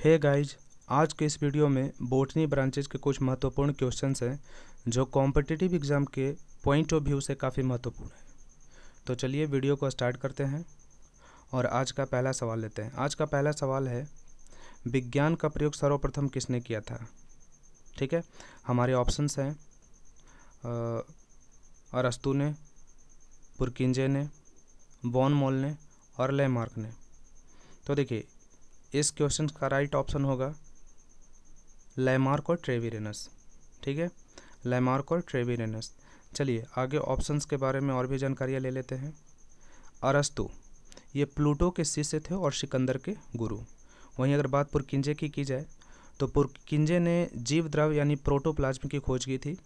Hey guys, आज के इस वीडियो में बोटनी ब्रांचेज के कुछ महत्वपूर्ण क्वेश्चंस हैं जो कॉम्पिटिटिव एग्ज़ाम के पॉइंट ऑफ व्यू से काफ़ी महत्वपूर्ण है। तो चलिए वीडियो को स्टार्ट करते हैं और आज का पहला सवाल लेते हैं। आज का पहला सवाल है, विज्ञान का प्रयोग सर्वप्रथम किसने किया था? ठीक है, हमारे ऑप्शंस हैं अरस्तु ने, पुरकिंजे ने, वॉन मोल ने और लेमार्क ने। तो देखिए, इस क्वेश्चन का राइट ऑप्शन होगा लेमार्क और ट्रेविरेनस। ठीक है, लेमार्क और ट्रेविरेनस। चलिए आगे ऑप्शंस के बारे में और भी जानकारियाँ ले लेते हैं। अरस्तु ये प्लूटो के शिष्य थे और सिकंदर के गुरु। वहीं अगर बात पुरकिंजे की जाए तो पुरकिंजे ने जीव द्रव यानी प्रोटोप्लाज्म की खोज की थी।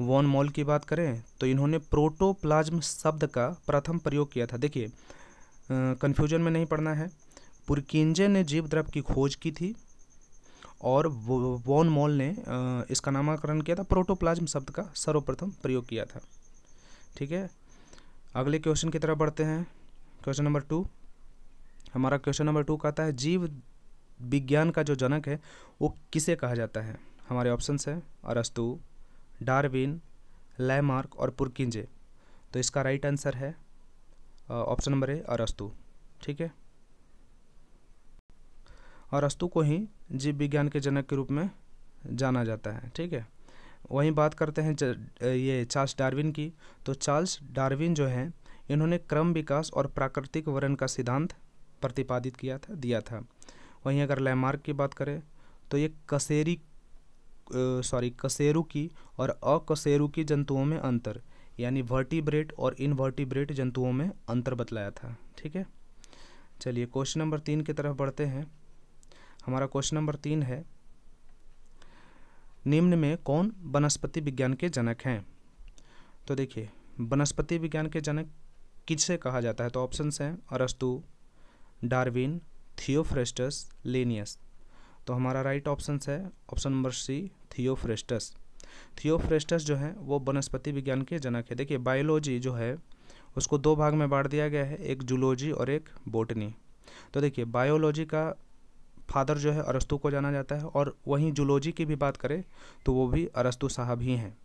वॉन मोल की बात करें तो इन्होंने प्रोटोप्लाज्म शब्द का प्रथम प्रयोग किया था। देखिए, कन्फ्यूजन में नहीं पड़ना है। पुरकिंजे ने जीव द्रव की खोज की थी और वॉन मोल ने इसका नामकरण किया था, प्रोटोप्लाज्म शब्द का सर्वप्रथम प्रयोग किया था। ठीक है, अगले क्वेश्चन की तरफ बढ़ते हैं। Question number 2। हमारा क्वेश्चन नंबर 2 कहता है, जीव विज्ञान का जो जनक है वो किसे कहा जाता है? हमारे ऑप्शंस हैं अरस्तु, डार्विन, लेमार्क और पुरकिंजे। तो इसका राइट आंसर है ऑप्शन नंबर ए, अरस्तु। ठीक है, अरस्तु को ही जीव विज्ञान के जनक के रूप में जाना जाता है। ठीक है, वहीं बात करते हैं ये चार्ल्स डार्विन की। तो चार्ल्स डार्विन जो है, इन्होंने क्रम विकास और प्राकृतिक वर्णन का सिद्धांत प्रतिपादित दिया था। वहीं अगर लेमार्क की बात करें तो ये कशेरुकी और अकशेरुकी जंतुओं में अंतर यानी वर्टिब्रेट और इनवर्टिब्रेट जंतुओं में अंतर बतलाया था। ठीक है, चलिए क्वेश्चन नंबर 3 की तरफ बढ़ते हैं। हमारा क्वेश्चन नंबर 3 है, निम्न में कौन वनस्पति विज्ञान के जनक हैं? तो देखिए, वनस्पति विज्ञान के जनक किसे कहा जाता है? तो ऑप्शंस हैं अरस्तु, डार्विन, थियोफ्रेस्टस, लिनियस। तो हमारा राइट ऑप्शंस है option number C, Theophrastus. Theophrastus जो है वो वनस्पति विज्ञान के जनक है। देखिए, बायोलॉजी जो है उसको दो भाग में बांट दिया गया है, एक जूलॉजी और एक बोटनी। तो देखिए, बायोलॉजी का फादर जो है अरस्तु को जाना जाता है और वहीं जूलॉजी की भी बात करें तो वो भी अरस्तु साहब ही हैं।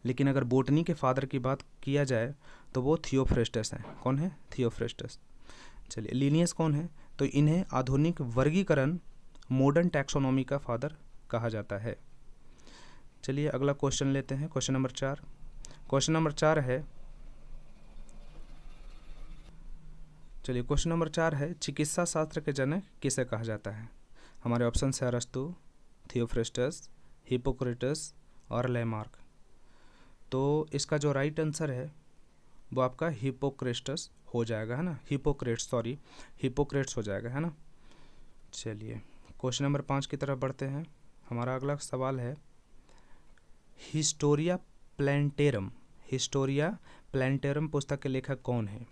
लेकिन अगर बोटनी के फादर की बात किया जाए तो वो थियोफ्रेस्टस हैं। कौन है? थियोफ्रेस्टस। चलिए, लिनियस कौन है? तो इन्हें आधुनिक वर्गीकरण मॉडर्न टैक्सोनॉमी का फादर कहा जाता है। चलिए अगला क्वेश्चन लेते हैं, क्वेश्चन नंबर 4। क्वेश्चन नंबर 4 है, चलिए क्वेश्चन नंबर 4 है, चिकित्सा शास्त्र के जनक किसे कहा जाता है? हमारे ऑप्शन है अरस्तु, थियोफ्रेस्टस, हिप्पोक्रेटस और लेमार्क। तो इसका जो राइट आंसर है वो आपका हिप्पोक्रेटस हो जाएगा, है ना। हिप्पोक्रेट्स हो जाएगा, है ना। चलिए क्वेश्चन नंबर 5 की तरफ बढ़ते हैं। हमारा अगला सवाल है, हिस्टोरिया प्लैंटेरम पुस्तक के लेखक कौन है?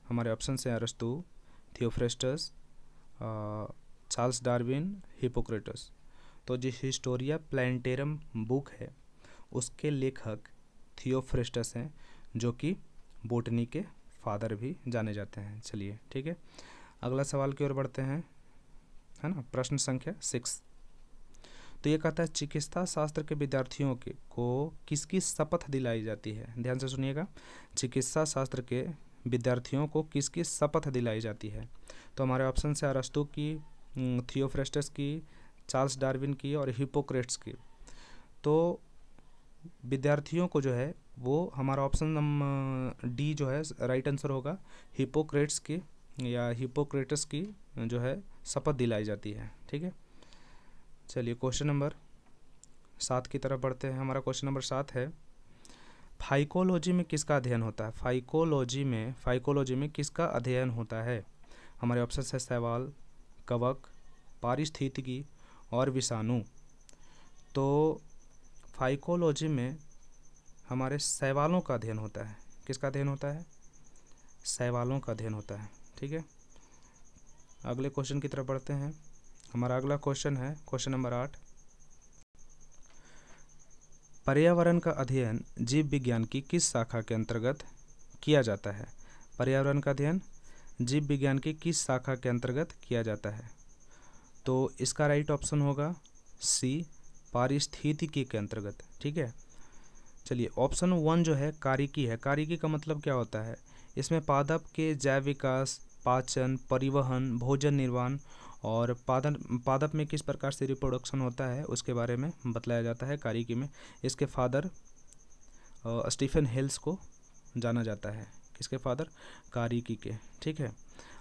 हमारे ऑप्शन हैं अरस्तु, थियोफ्रेस्टस, चार्ल्स डार्विन, हिप्पोक्रेटस। तो जो हिस्टोरिया प्लैंटेरम बुक है उसके लेखक थियोफ्रेस्टस हैं, जो कि बोटनी के फादर भी जाने जाते हैं। चलिए ठीक है, अगला सवाल की ओर बढ़ते हैं, है ना। प्रश्न संख्या 6। तो ये कहता है, चिकित्सा शास्त्र के विद्यार्थियों को किसकी शपथ दिलाई जाती है? ध्यान से सुनिएगा, चिकित्सा शास्त्र के विद्यार्थियों को किसकी शपथ दिलाई जाती है? तो हमारे ऑप्शन है अरस्तु की, थियोफ्रेस्टस की, चार्ल्स डार्विन की और हिप्पोक्रेट्स की। तो विद्यार्थियों को जो है वो हमारा ऑप्शन नंबर डी जो है राइट आंसर होगा, हिप्पोक्रेट्स की या हिप्पोक्रेटस की जो है शपथ दिलाई जाती है। ठीक है, चलिए क्वेश्चन नंबर 7 की तरफ बढ़ते हैं। हमारा क्वेश्चन नंबर 7 है, फाइकोलॉजी में किसका अध्ययन होता है? फाइकोलॉजी में किसका अध्ययन होता है? हमारे ऑप्शन है शैवाल, कवक, पारिस्थितिकी और विषाणु। तो फाइकोलॉजी में हमारे शैवालों का अध्ययन होता है। किसका अध्ययन होता है? शैवालों का अध्ययन होता है। ठीक है, अगले क्वेश्चन की तरफ बढ़ते हैं। हमारा अगला क्वेश्चन है क्वेश्चन नंबर 8, पर्यावरण का अध्ययन जीव विज्ञान की किस शाखा के अंतर्गत किया जाता है? पर्यावरण का अध्ययन जीव विज्ञान की किस शाखा के अंतर्गत किया जाता है? तो इसका राइट ऑप्शन होगा सी, पारिस्थितिकी के अंतर्गत। ठीक है, चलिए ऑप्शन 1 जो है कारिकी है। कारिकी का मतलब क्या होता है? इसमें पादप के जैव विकास, पाचन, परिवहन, भोजन निर्माण और पादप में किस प्रकार से रिप्रोडक्शन होता है उसके बारे में बतलाया जाता है कारिकी में। इसके फादर स्टीफन हेल्स को जाना जाता है। किसके फादर? कारिकी के। ठीक है,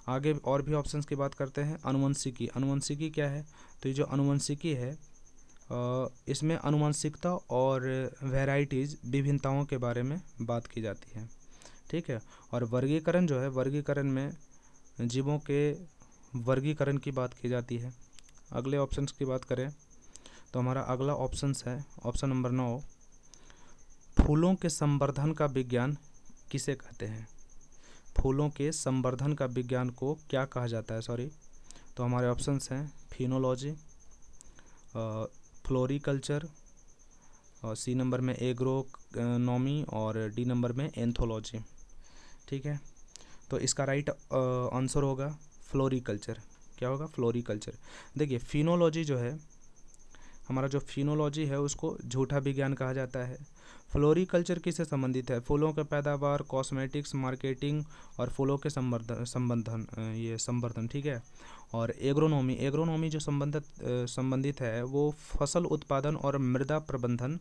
आगे और भी ऑप्शंस की बात करते हैं। अनुवंशिकी। अनुवंशिकी क्या है? तो ये जो अनुवंशिकी है इसमें अनुवंशिकता और वैराइटीज़, विभिन्नताओं के बारे में बात की जाती है। ठीक है, और वर्गीकरण जो है, वर्गीकरण में जीवों के वर्गीकरण की बात की जाती है। अगले ऑप्शंस की बात करें तो हमारा अगला ऑप्शंस है ऑप्शन नंबर 9, फूलों के संवर्धन का विज्ञान किसे कहते हैं? फूलों के संवर्धन का विज्ञान को क्या कहा जाता है? सॉरी, तो हमारे ऑप्शंस हैं फिनोलॉजी, फ्लोरिकल्चर, और सी नंबर में एग्रोनॉमी और डी नंबर में एंथोलॉजी। ठीक है, तो इसका राइट आंसर होगा फ्लोरिकल्चर। क्या होगा? फ्लोरिकल्चर। देखिए फिनोलॉजी जो है, हमारा जो फिनोलॉजी है उसको झूठा विज्ञान कहा जाता है। फ्लोरिकल्चर किससे संबंधित है? फूलों के पैदावार, कॉस्मेटिक्स, मार्केटिंग और फूलों के संवर्धन। ठीक है, और एग्रोनॉमी, एग्रोनॉमी जो संबंधित है वो फसल उत्पादन और मृदा प्रबंधन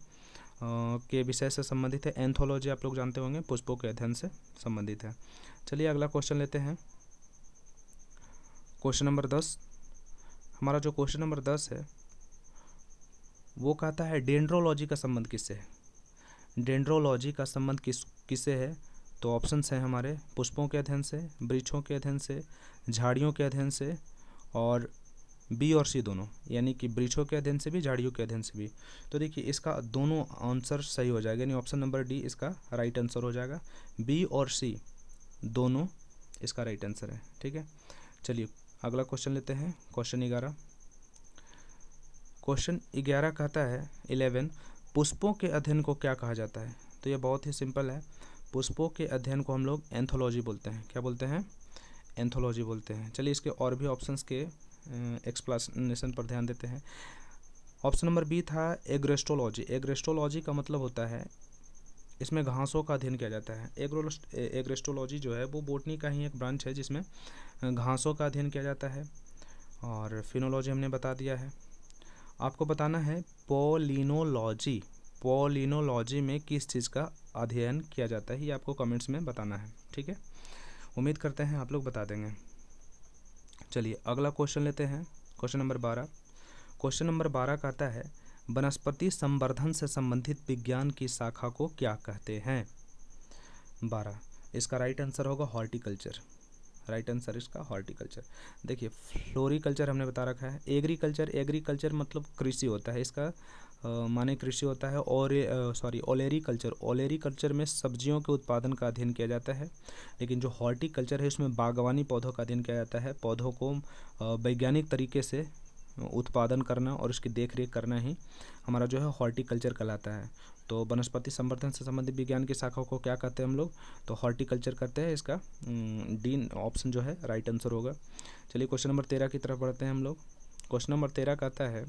के विषय से संबंधित है। एंथोलॉजी आप लोग जानते होंगे, पुष्पों के अध्ययन से संबंधित है। चलिए अगला क्वेश्चन लेते हैं, क्वेश्चन नंबर 10। हमारा जो क्वेश्चन नंबर 10 है वो कहता है डेंड्रोलॉजी का संबंध किससे है? डेंड्रोलॉजी का संबंध किससे है? तो ऑप्शंस हैं हमारे पुष्पों के अध्ययन से, वृक्षों के अध्ययन से, झाड़ियों के अध्ययन से और बी और सी दोनों, यानी कि वृक्षों के अध्ययन से भी, झाड़ियों के अध्ययन से भी। तो देखिए इसका दोनों आंसर सही हो जाएगा, यानी ऑप्शन नंबर डी इसका राइट आंसर हो जाएगा। बी और सी दोनों इसका राइट आंसर है। ठीक है, चलिए अगला क्वेश्चन लेते हैं, क्वेश्चन 11। क्वेश्चन 11 कहता है 11, पुष्पों के अध्ययन को क्या कहा जाता है? तो ये बहुत ही सिंपल है, पुष्पों के अध्ययन को हम लोग एंथोलॉजी बोलते हैं। क्या बोलते हैं? एंथोलॉजी बोलते हैं। चलिए इसके और भी ऑप्शंस के एक्सप्लेनेशन पर ध्यान देते हैं। ऑप्शन नंबर बी था एग्रेस्टोलॉजी। एग्रेस्टोलॉजी का मतलब होता है इसमें घासों का अध्ययन किया जाता है। एग्रेस्टोलॉजी जो है वो बोटनी का ही एक ब्रांच है जिसमें घासों का अध्ययन किया जाता है। और फिनोलॉजी हमने बता दिया है। आपको बताना है पॉलिनोलॉजी। पॉलिनोलॉजी में किस चीज़ का अध्ययन किया जाता है, ये आपको कमेंट्स में बताना है। ठीक है, उम्मीद करते हैं आप लोग बता देंगे। चलिए अगला क्वेश्चन लेते हैं, क्वेश्चन नंबर 12। क्वेश्चन नंबर 12 कहता है वनस्पति संवर्धन से संबंधित विज्ञान की शाखा को क्या कहते हैं? 12, इसका राइट आंसर होगा हॉर्टिकल्चर। राइट आंसर इसका हॉर्टिकल्चर। देखिए फ्लोरिकल्चर हमने बता रखा है। एग्रीकल्चर मतलब कृषि होता है, इसका माने कृषि होता है। और ओलेरीकल्चर में सब्जियों के उत्पादन का अध्ययन किया जाता है। लेकिन जो हॉर्टिकल्चर है उसमें बागवानी पौधों का अध्ययन किया जाता है। पौधों को वैज्ञानिक तरीके से उत्पादन करना और उसकी देखरेख करना ही हमारा जो है हॉर्टिकल्चर कहलाता है। तो वनस्पति संवर्धन से संबंधित विज्ञान की शाखाओं को क्या कहते हैं हम लोग? तो हॉर्टिकल्चर कहते हैं। इसका डी ऑप्शन जो है राइट आंसर होगा। चलिए क्वेश्चन नंबर 13 की तरफ बढ़ते हैं हम लोग। क्वेश्चन नंबर 13 कहता है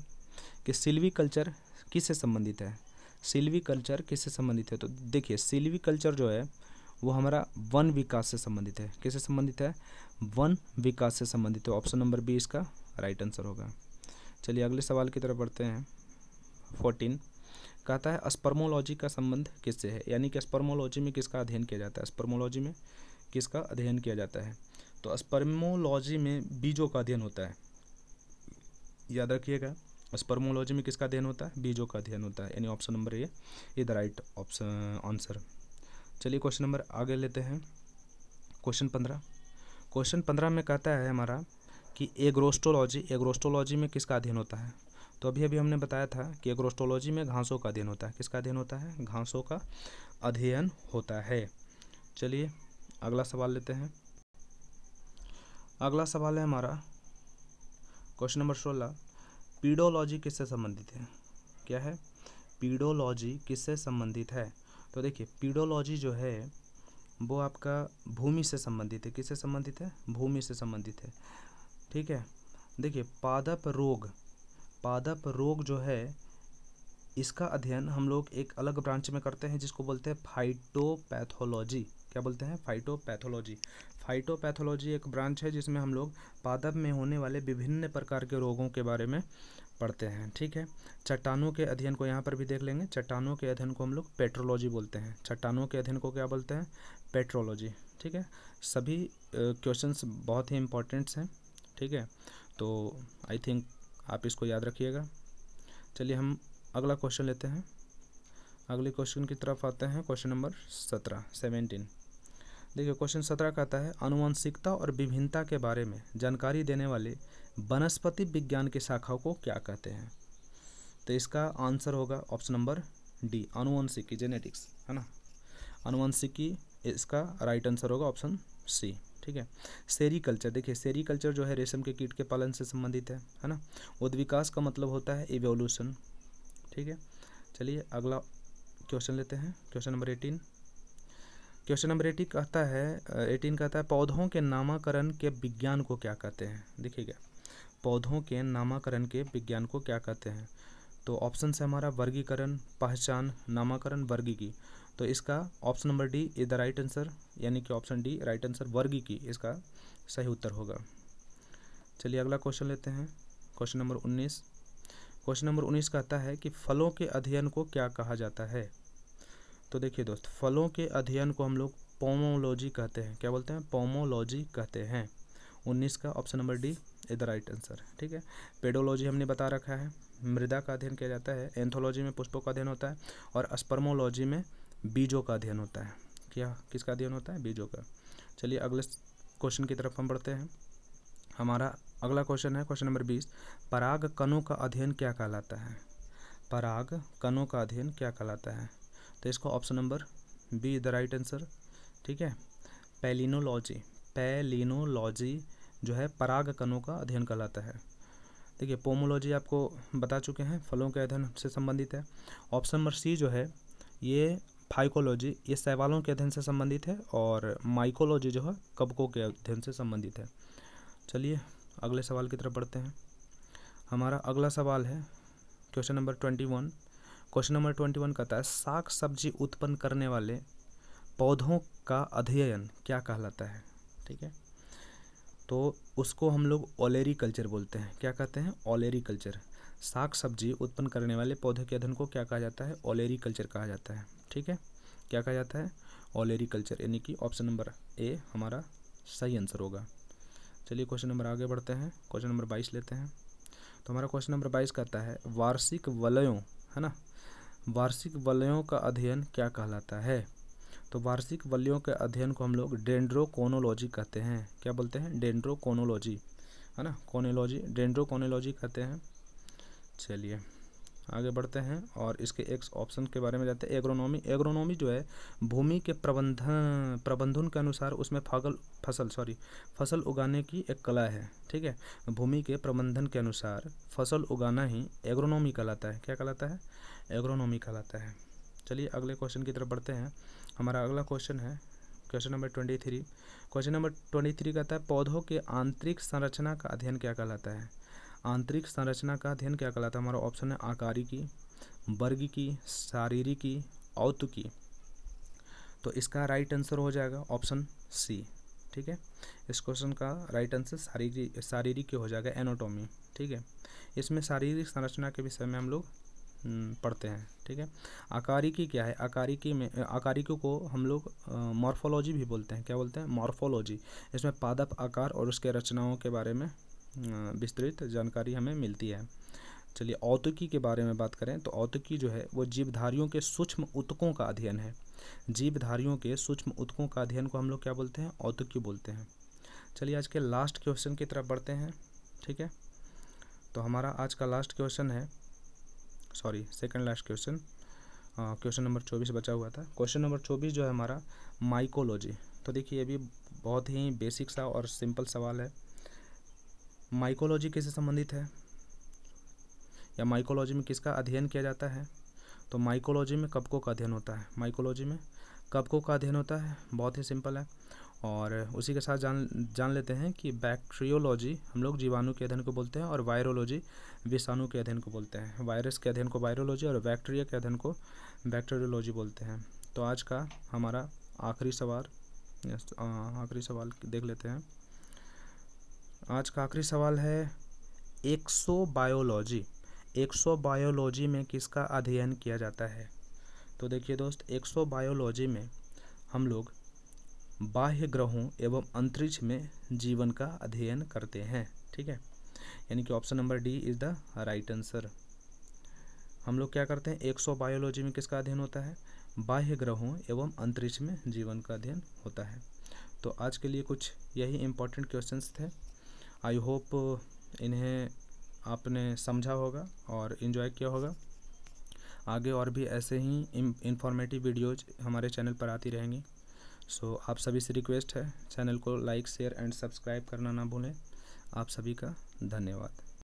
कि सिल्वीकल्चर किससे संबंधित है? सिल्वीकल्चर किससे संबंधित है? तो देखिए सिल्वीकल्चर जो है वो हमारा वन विकास से संबंधित है। किससे संबंधित है? वन विकास से संबंधित है। ऑप्शन नंबर बी इसका राइट आंसर होगा। चलिए अगले सवाल की तरफ बढ़ते हैं। 14 कहता है स्पर्मोलॉजी का संबंध किससे है? यानी कि स्पर्मोलॉजी में किसका अध्ययन किया जाता है? स्पर्मोलॉजी में किसका अध्ययन किया जाता है? तो स्पर्मोलॉजी में बीजों का अध्ययन होता है। याद रखिएगा, स्पर्मोलॉजी में किसका अध्ययन होता है? बीजों का अध्ययन होता है, यानी option number A is the right option answer. चलिए क्वेश्चन नंबर आगे लेते हैं, क्वेश्चन 15। क्वेश्चन 15 में कहता है हमारा कि एग्रोस्टोलॉजी में किसका अध्ययन होता है? तो अभी हमने बताया था कि एग्रोस्टोलॉजी में घासों का अध्ययन होता है। किसका अध्ययन होता है? घासों का अध्ययन होता है। चलिए अगला सवाल लेते हैं। अगला सवाल है हमारा क्वेश्चन नंबर 16, पीडोलॉजी किससे संबंधित है? क्या है? पीडोलॉजी किससे संबंधित है? तो देखिए पीडोलॉजी जो है वो आपका भूमि से संबंधित है। किससे संबंधित है? भूमि से संबंधित है। ठीक है, देखिए पादप रोग जो है इसका अध्ययन हम लोग एक अलग ब्रांच में करते हैं जिसको बोलते हैं फाइटोपैथोलॉजी। क्या बोलते हैं? फाइटोपैथोलॉजी। फाइटोपैथोलॉजी एक ब्रांच है जिसमें हम लोग पादप में होने वाले विभिन्न प्रकार के रोगों के बारे में पढ़ते हैं। ठीक है। चट्टानों के अध्ययन को यहाँ पर भी देख लेंगे। चट्टानों के अध्ययन को हम लोग पेट्रोलॉजी बोलते हैं। चट्टानों के अध्ययन को क्या बोलते हैं? पेट्रोलॉजी। ठीक है। सभी क्वेश्चंस बहुत ही इंपॉर्टेंट्स हैं। ठीक है, तो आई थिंक आप इसको याद रखिएगा। चलिए हम अगला क्वेश्चन लेते हैं। अगले क्वेश्चन की तरफ आते हैं। Question number 17। देखिए क्वेश्चन 17 कहता है आनुवंशिकता और विभिन्नता के बारे में जानकारी देने वाले वनस्पति विज्ञान की शाखाओं को क्या कहते हैं? तो इसका आंसर होगा ऑप्शन नंबर डी, आनुवंशिकी, जेनेटिक्स, है ना। आनुवंशिकी इसका राइट आंसर होगा ऑप्शन सी। ठीक है। सेरीकल्चर, देखिए सेरीकल्चर जो है रेशम के कीट के पालन से संबंधित है ना। उद्विकास का मतलब होता है इवोल्यूशन। ठीक है। चलिए अगला क्वेश्चन लेते हैं। Question number 18। क्वेश्चन नंबर 18 कहता है पौधों के नामकरण के विज्ञान को क्या कहते हैं? देखिएगा, पौधों के नामकरण के विज्ञान को क्या कहते हैं? तो ऑप्शन है हमारा वर्गीकरण, पहचान, नामकरण, वर्गीकी। तो इसका option number D is the right answer, यानी कि ऑप्शन डी राइट आंसर, वर्गीकी इसका सही उत्तर होगा। चलिए अगला क्वेश्चन लेते हैं। Question number 19। क्वेश्चन नंबर 19 कहता है कि फलों के अध्ययन को क्या कहा जाता है? तो देखिए दोस्त, फलों के अध्ययन को हम लोग पोमोलॉजी कहते हैं। क्या बोलते हैं? पोमोलॉजी कहते हैं। 19 का option number D is the right answer. ठीक है। पेडोलॉजी हमने बता रखा है, मृदा का अध्ययन किया जाता है। एंथोलॉजी में पुष्पों का अध्ययन होता है और स्पर्मोलॉजी में बीजों का अध्ययन होता है। क्या किसका अध्ययन होता है? बीजों का। चलिए अगले क्वेश्चन की तरफ हम बढ़ते हैं। हमारा अगला क्वेश्चन है क्वेश्चन नंबर 20। पराग कणों का अध्ययन क्या कहलाता है? पराग कणों का अध्ययन क्या कहलाता है? तो इसको option number be the right answer. ठीक है। पैलिनोलॉजी जो है पराग कणों का अध्ययन कहलाता है। देखिए पोमोलॉजी आपको बता चुके हैं, फलों के अध्ययन से संबंधित है। ऑप्शन नंबर सी जो है ये फाइकोलॉजी, ये शैवालों के अध्ययन से संबंधित है। और माइकोलॉजी जो है कवकों के अध्ययन से संबंधित है। चलिए अगले सवाल की तरफ बढ़ते हैं। हमारा अगला सवाल है क्वेश्चन नंबर 21। क्वेश्चन नंबर 21 कहता है साग सब्जी उत्पन्न करने वाले पौधों का अध्ययन क्या कहलाता है? ठीक है। तो उसको हम लोग ओलेरीकल्चर बोलते हैं। क्या कहते हैं? ओलेरीकल्चर। साग सब्जी उत्पन्न करने वाले पौधे के अध्ययन को क्या कहा जाता है? ओलेरीकल्चर कहा जाता है। ठीक है। क्या कहा जाता है? ओलेरीकल्चर, यानी कि ऑप्शन नंबर ए हमारा सही आंसर होगा। चलिए क्वेश्चन नंबर आगे बढ़ते हैं। क्वेश्चन नंबर 22 लेते हैं। तो हमारा क्वेश्चन नंबर 22 कहता है वार्षिक वलयों, है ना, वार्षिक वलयों का अध्ययन क्या कहलाता है? तो वार्षिक वलयों के अध्ययन को हम लोग डेंड्रोकोनोलॉजी कहते हैं। क्या बोलते हैं? डेंड्रोकोनोलॉजी, है ना, कोनोलॉजी, डेंड्रोकोनोलॉजी कहते हैं। चलिए आगे बढ़ते हैं और इसके एक ऑप्शन के बारे में जाते हैं। एग्रोनॉमी। एग्रोनॉमी जो है भूमि के प्रबंधन के अनुसार उसमें फसल उगाने की एक कला है। ठीक है। भूमि के प्रबंधन के अनुसार फसल उगाना ही एग्रोनॉमी कहलाता है। क्या कहलाता है? एग्रोनॉमी कहलाता है। चलिए अगले क्वेश्चन की तरफ बढ़ते हैं। हमारा अगला क्वेश्चन है क्वेश्चन नंबर 23। क्वेश्चन नंबर 23 कहता है पौधों के आंतरिक संरचना का अध्ययन क्या कहलाता है? आंतरिक संरचना का अध्ययन क्या कहलाता है? हमारा ऑप्शन है आकारिकी, वर्गीकी, शारीरिकी, औतुकी। तो इसका राइट आंसर हो जाएगा ऑप्शन सी। ठीक है। इस क्वेश्चन का राइट आंसर शारीरिक हो जाएगा, एनाटॉमी। ठीक है। इसमें शारीरिक संरचना के विषय में हम लोग पढ़ते हैं। ठीक है। आकारिकी क्या है? आकारिकी को हम लोग मॉर्फोलॉजी भी बोलते हैं। क्या बोलते हैं? मॉर्फोलॉजी। इसमें पादप आकार और उसके रचनाओं के बारे में विस्तृत जानकारी हमें मिलती है। चलिए औतुकी के बारे में बात करें तो औतुकी जो है वो जीवधारियों के सूक्ष्म ऊतकों का अध्ययन है। जीवधारियों के सूक्ष्म ऊतकों का अध्ययन को हम लोग क्या बोलते हैं? औतुकी बोलते हैं। चलिए आज के लास्ट क्वेश्चन की तरफ बढ़ते हैं। ठीक है। तो हमारा आज का लास्ट क्वेश्चन है, second last question, question number 24 बचा हुआ था। क्वेश्चन नंबर 24 जो है हमारा माइकोलॉजी। तो देखिए ये भी बहुत ही बेसिक सा और सिंपल सवाल है। माइकोलॉजी किससे संबंधित है या माइकोलॉजी में किसका अध्ययन किया जाता है? तो माइकोलॉजी में कवकों का अध्ययन होता है। माइकोलॉजी में कवकों का अध्ययन होता है। बहुत ही सिंपल है। और उसी के साथ जान लेते हैं कि बैक्टीरियोलॉजी हम लोग जीवाणु के अध्ययन को बोलते हैं और वायरोलॉजी विषाणु के अध्ययन को बोलते हैं। वायरस के अध्ययन को वायरोलॉजी और बैक्टीरिया के अध्ययन को बैक्टीरियोलॉजी बोलते हैं। तो आज का हमारा आखिरी सवाल देख लेते हैं। आज का आखिरी सवाल है एक्सोबायोलॉजी। एक्सोबायोलॉजी में किसका अध्ययन किया जाता है? तो देखिए दोस्त, एक्सोबायोलॉजी में हम लोग बाह्य ग्रहों एवं अंतरिक्ष में जीवन का अध्ययन करते हैं। ठीक है, यानी कि option number D is the right answer. हम लोग क्या करते हैं? एक्सोबायोलॉजी में किसका अध्ययन होता है? बाह्य ग्रहों एवं अंतरिक्ष में जीवन का अध्ययन होता है। तो आज के लिए कुछ यही इम्पोर्टेंट क्वेश्चंस थे। आई होप इन्हें आपने समझा होगा और इन्जॉय किया होगा। आगे और भी ऐसे ही इंफॉर्मेटिव वीडियोज हमारे चैनल पर आती रहेंगी। सो आप सभी से रिक्वेस्ट है, चैनल को लाइक शेयर एंड सब्सक्राइब करना ना भूलें। आप सभी का धन्यवाद।